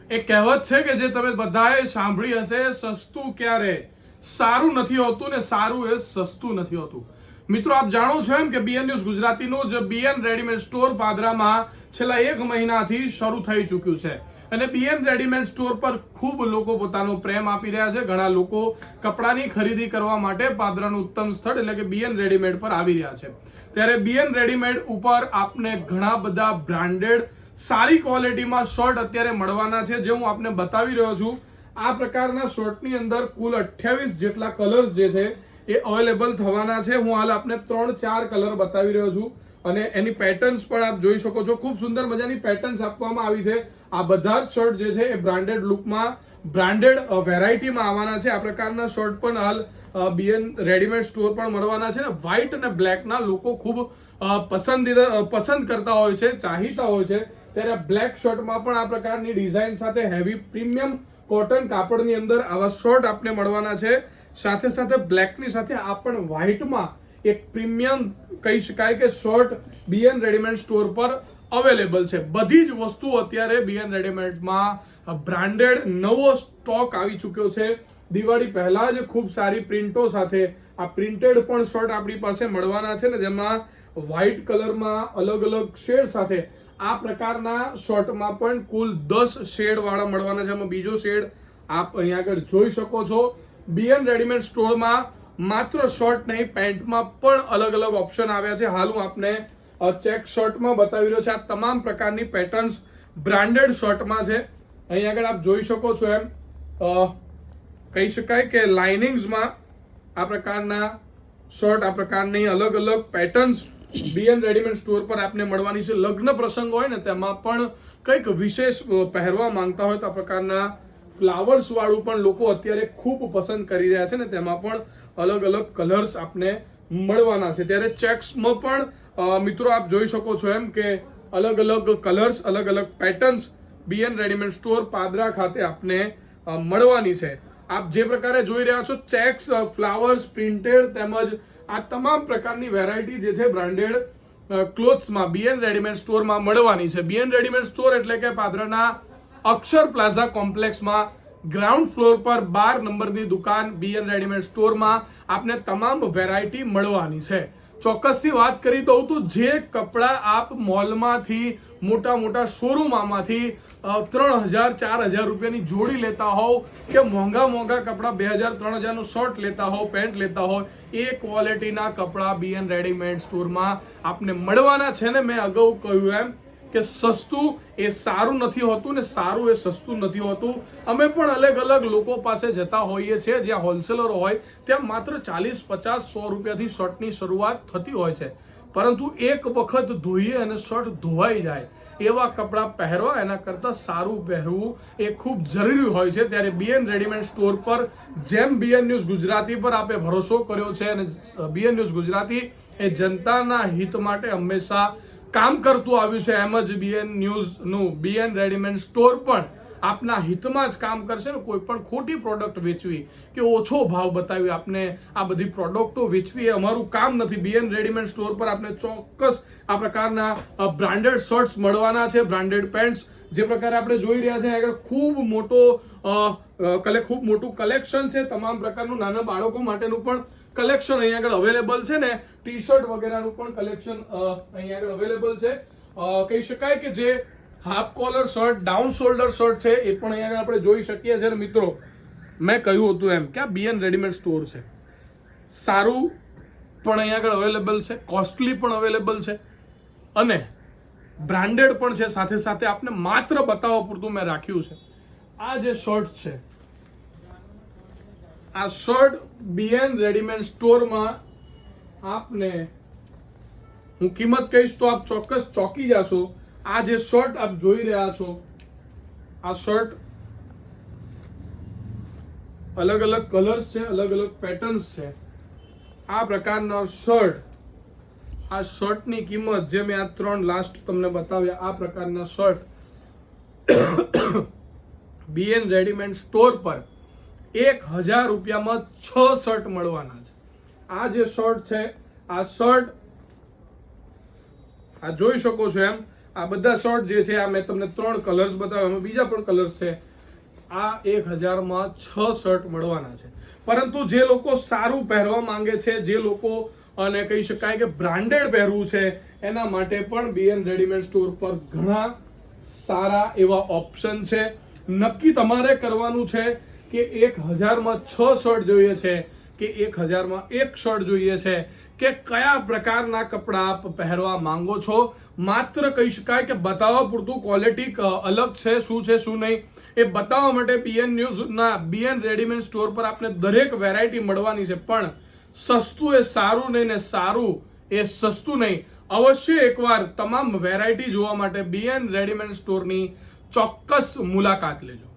એક કહેવત છે કે જે તમે બધાએ સાંભળી હશે, સસ્તું ક્યારે સારું નથી હોતું ને સારું એ સસ્તું નથી હોતું. મિત્રો, આપ જાણો છો એમ કે બીએન ન્યૂઝ ગુજરાતીનું જે બીએન રેડીમેડ સ્ટોર પાદરામાં છેલ્લા 1 મહિનાથી શરૂ થઈ ચૂક્યું છે અને બીએન રેડીમેડ સ્ટોર પર ખૂબ લોકો પોતાનો પ્રેમ આપી રહ્યા છે. ઘણા લોકો કપડાની ખરીદી કરવા માટે પાદરાનું ઉત્તમ સ્થળ એટલે કે બીએન રેડીમેડ પર આવી રહ્યા છે. ત્યારે બીએન રેડીમેડ ઉપર આપને ઘણા બધા બ્રાન્ડેડ સારી ક્વોલિટીમાં શર્ટ અત્યારે મળવાના છે, જે હું આપને બતાવી રહ્યો છું. આ પ્રકારના શર્ટની અંદર કુલ 28 જેટલા કલર્સ જે છે એ અવેલેબલ થવાના છે. હું હાલ આપને 3-4 કલર બતાવી રહ્યો છું અને એની પેટર્ન્સ પણ આપ જોઈ શકો છો. ખૂબ સુંદર મજાની પેટર્ન્સ આપવામાં આવી છે. આ બધા જ શર્ટ જે છે એ બ્રાન્ડેડ લુકમાં, બ્રાન્ડેડ વેરાયટીમાં આવવાના છે. આ પ્રકારના શર્ટ પણ હાલ બીએન રેડીમેડ સ્ટોર પણ મળવાના છે ને વ્હાઇટ અને બ્લેકના લોકો ખૂબ પસંદ કરતા હોય છે, ચાહીતા હોય છે. ત્યારે બ્લેક શર્ટમાં પણ આ પ્રકારની ડિઝાઇન સાથે હેવી પ્રીમિયમ કોટન કાપડની અંદર આવા શર્ટ આપને મળવાના છે. સાથે સાથે બ્લેકની સાથે આ પણ વ્હાઇટમાં એક પ્રીમિયમ કહી શકાય કે શર્ટ બીએન રેડીમેડ સ્ટોર પર અવેલેબલ છે. બધી જ વસ્તુ અત્યારે બીએન રેડીમેડમાં બ્રાન્ડેડ નવો સ્ટોક આવી ચૂક્યો છે. દિવાળી પહેલા જ ખૂબ સારી પ્રિન્ટો સાથે આ પ્રિન્ટેડ પણ શર્ટ આપણી પાસે મળવાના છે ને જેમાં વ્હાઇટ કલરમાં અલગ અલગ શેડ સાથે આ પ્રકારના શર્ટમાં પણ કુલ 10 શેડ વાળા મળવાના છે. એમાં બીજો શેડ આપ અહીંયા આગળ જોઈ શકો છો. બીએન રેડીમેડ સ્ટોરમાં માત્ર શર્ટ નહીં, પેન્ટમાં પણ અલગ અલગ ઓપ્શન આવ્યા છે. હાલ હું આપને ચેક શર્ટમાં બતાવી રહ્યો છે. આ તમામ પ્રકારની પેટર્ન્સ બ્રાન્ડેડ શર્ટમાં છે. અહીંયા આગળ આપ જોઈ શકો છો એમ કહી શકાય કે લાઇનિંગ્સમાં આ પ્રકારના શર્ટ, આ પ્રકારની અલગ અલગ પેટર્ન્સ બીએન રેડીમેડ સ્ટોર પર આપને મળવાની છે. લગ્ન પ્રસંગ હોય ને તેમાં પણ કંઈક વિશેષ પહેરવા માંગતા હોય તો આ પ્રકારના ફ્લાવર્સ વાળું પણ લોકો અત્યારે ખૂબ પસંદ કરી રહ્યા છે ને તેમાં પણ અલગ અલગ કલર્સ આપને મળવાના છે. ત્યારે ચેક્સમાં પણ મિત્રો આપ જોઈ શકો છો એમ કે અલગ અલગ કલર્સ, અલગ અલગ patterns BN readymade store Padra ખાતે આપને મળવાની છે. આપ જે પ્રકારે જોઈ રહ્યા છો ચેક્સ, ફ્લાવર્સ, પ્રિન્ટેડ તેમજ આ તમામ પ્રકારની વેરાયટી જે છે બ્રાન્ડેડ ક્લોથ્સમાં બીએન રેડીમેડ સ્ટોરમાં મળવાની છે. બીએન રેડીમેડ સ્ટોર એટલે કે પાદરાના અક્ષર પ્લાઝા કોમ્પ્લેક્સમાં ગ્રાઉન્ડ ફ્લોર પર 12 નંબરની દુકાન બીએન રેડીમેડ સ્ટોરમાં આપને તમામ વેરાયટી મળવાની છે. ચોક્કસથી વાત કરી દઉં તો જે કપડા આપ મોલમાંથી, મોટા મોટા શોરૂમમાંથી 3000-4000 રૂપિયાની જોડી લેતા હોવ કે મોંઘા કપડા 2000-3000 નું શર્ટ લેતા હોવ, પેન્ટ લેતા હોય, એ ક્વોલિટીના કપડા બીએન રેડીમેડ સ્ટોરમાં આપને મળવાના છે ને મેં અગાઉ કહ્યું એમ કે સસ્તું એ સારું નથી હોતું ને સારું એ સસ્તું નથી હોતું. અમે પણ અલગ અલગ લોકો પાસે જતા હોઈએ છીએ જ્યાં હોલસેલરો હોય ત્યાં માત્ર 40-50-100 રૂપિયાથી શર્ટની શરૂઆત થતી હોય છે. પરંતુ એક વખત ધોઈએ અને શર્ટ ધોવાઈ જાય એવા કપડાં પહેરવા એના કરતાં સારું પહેરવું એ ખૂબ જરૂરી હોય છે. ત્યારે બીએન રેડીમેડ સ્ટોર પર જેમ બીએન ન્યૂઝ ગુજરાતી પર આપે ભરોસો કર્યો છે અને બીએન ન્યૂઝ ગુજરાતી એ જનતાના હિત માટે હંમેશા કામ કરતું આવ્યું છે, એમ જ બીએન ન્યૂઝનું બીએન રેડીમેડ સ્ટોર પણ આપના હિતમાં જ કામ કરશે ને કોઈ પણ ખોટી પ્રોડક્ટ વેચવી કે ઓછો ભાવ બતાવી આપને આ બધી પ્રોડક્ટો વેચવી એ અમારું કામ નથી. બીએન રેડીમેડ સ્ટોર પર આપને ચોક્કસ આ પ્રકારના બ્રાન્ડેડ શર્ટ્સ મળવાના છે, બ્રાન્ડેડ પેન્ટ્સ જે પ્રકારે આપણે જોઈ રહ્યા છે આગળ ખૂબ મોટું કલેક્શન છે. તમામ પ્રકારનું નાના બાળકો માટેનું પણ કલેક્શન અહીંયા આગળ અવેલેબલ છે ને ટી શર્ટ વગેરેનું પણ કલેક્શન અહીંયા આગળ અવેલેબલ છે. કહી શકાય કે જે half collar shirt, down shoulder shirt છે એ પણ અહીંયા આગળ આપણે જોઈ શકીએ છીએ. મિત્રો, મેં કહ્યું હતું એમ કે આ બીએન રેડીમેડ સ્ટોર છે, સારું પણ અહીંયા આગળ અવેલેબલ છે, કોસ્ટલી પણ અવેલેબલ છે અને બ્રાન્ડેડ પણ છે. સાથે સાથે આપને માત્ર બતાવવા પૂરતું મેં રાખ્યું છે. આ જે શર્ટ છે, આ શર્ટ બીએન રેડીમેડ સ્ટોરમાં આપને હું કિંમત કહીશ તો આપ ચોક્કસ ચોંકી જશો. આ જે શર્ટ આપ જોઈ રહ્યા છો, આ શર્ટ અલગ અલગ કલર્સ છે, અલગ અલગ પેટર્ન્સ છે. આ પ્રકારના શર્ટ, આ શર્ટની કિંમત જે મેં આ 3 લાસ્ટ તમને બતાવ્યા, આ પ્રકારના શર્ટ બીએન રેડીમેડ સ્ટોર પર 1000 રૂપિયામાં 6 શર્ટ મળવાના છે. આ જે શર્ટ છે, આ શર્ટ આ જોઈ શકો છો એમ આ બધા શર્ટ જે છે આ મેં તમને 3 કલર્સ બતાવ્યા, એમાં બીજા પણ કલર્સ છે. આ 1000 માં 6 શર્ટ મળવાના છે. પરંતુ જે લોકો સારું પહેરવા માંગે છે, જે લોકો અને કહી શકાય કે બ્રાન્ડેડ પહેરવું છે, એના માટે પણ બીએન રેડીમેડ સ્ટોર પર ઘણા સારા એવા ઓપ્શન છે. નક્કી તમારે કરવાનું છે કે 1000 માં 6 શર્ટ જોઈએ છે કે 1000 માં 1 શર્ટ જોઈએ છે, કે કયા પ્રકારના કપડા આપ પહેરવા માંગો છો. માત્ર કહી શકાય કે બતાવવા પૂરતું ક્વોલિટી અલગ છે, શું છે શું નહીં એ બતાવવા માટે બીએન ન્યૂઝના બીએન રેડીમેડ સ્ટોર પર આપને દરેક વેરાયટી મળવાની છે. પણ સસ્તું એ સારું નહીં ને સારું એ સસ્તું નહીં. અવશ્ય એકવાર તમામ વેરાયટી જોવા માટે બીએન રેડીમેડ સ્ટોરની ચોક્કસ મુલાકાત લેજો.